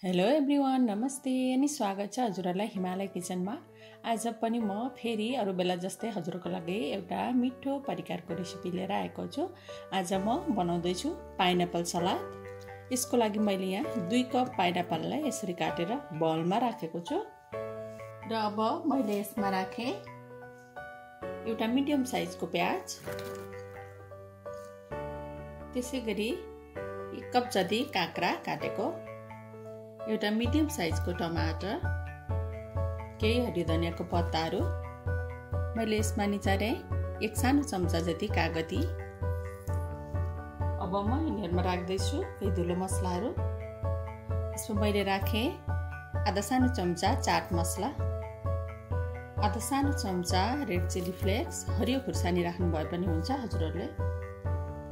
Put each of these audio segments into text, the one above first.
Hello everyone, नमस्ते अनि स्वागत छ हजुरहरूलाई हिमालय किचनमा। आज पनि म फेरि अरू बेला जस्तै हजुरको लागि एउटा मिठो परिकारको रेसिपी लिएर आएको छु। आज म बनाउँदैछु पाइनएप्पल सलाद। यसको लागि मैले यहाँ 2 कप पाइनएप्पललाई यसरी काटेर बलमा राखेको छु र अब मैले यसमा राखेँ एउटा मिडियम साइजको प्याज, त्यसैगरी 1 कप जति काँक्रा काटेको, एउटा मिडियम साइजको टमाटर, केही हरियो धनियाको पत्ताहरू, मैले यसमा निचारे 1 सानो चम्चा जति कागती। अब म यिनीहरुमा राख्दैछु केही धुलो मसलाहरू। यसमा मैले राखेँ आधा सानो चम्चा चाट मसला, आधा सानो चम्चा रेड चिली फ्लेक्स, हरियो खुर्सानी राख्नु भए पनि हुन्छ हजुरहरूले,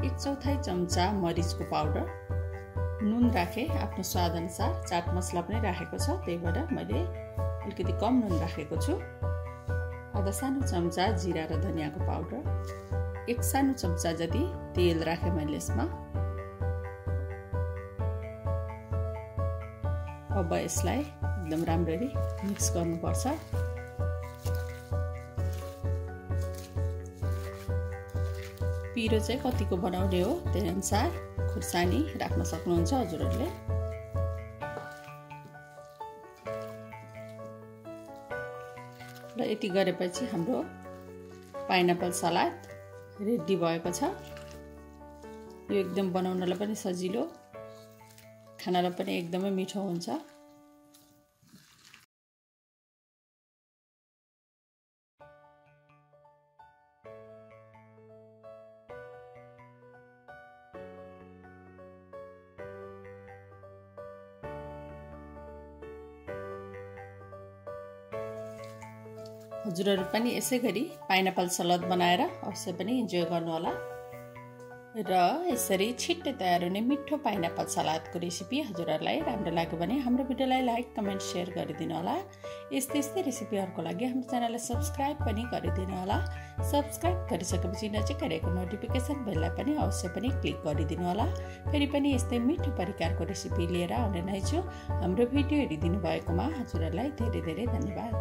1/4 चम्चा मरिचको पाउडर, नुन राखेँ आफ्नो स्वाद अनुसार, चाट मसला पनि राखेको छ त्यही भएर मैले अलिकति कम नुन राखेको छु, आधा सानो चम्चा जिरा र धनियाको पाउडर, 1 सानो चम्चा जति तेल राखेँ मैले यसमा। अब यसलाई एकदम राम्ररी मिक्स गर्नुपर्छ। पिरो चाहिँ कतिको बनाउने हो त्यही अनुसार खुर्सानी राख्न सक्नुहुन्छ हजुरहरूले। र यति गरेपछि हाम्रो पाइनएप्पल सलाद रेडी भएको छ। यो एकदम बनाउनलाई पनि सजिलो, खानलाई पनि एकदमै मिठो हुन्छ। हजुरहरू पनि यसै गरी पाइनएप्पल सलाद बनाएर अवश्य पनि इन्जोय गर्नुहोला। र यसरी छिट्टै तयार हुने मिठो पाइनएप्पल सलादको रेसिपी हजुरहरूलाई राम्रो लाग्यो भने हाम्रो भिडियोलाई लाइक, कमेन्ट, सेयर गरिदिनु होला। यस्तै रेसिपीहरूको लागि हाम्रो च्यानललाई सब्स्क्राइब पनि गरिदिनु होला। सब्स्क्राइब गरिसकेपछि नजिकै रहेको नोटिफिकेसन बेललाई पनि अवश्य पनि क्लिक गरिदिनु होला। फेरि पनि यस्तै मिठो परिकारको रेसिपी लिएर आउने नै छु। हाम्रो भिडियो हेरिदिनु भएकोमा हजुरहरूलाई धेरै धेरै धन्यवाद।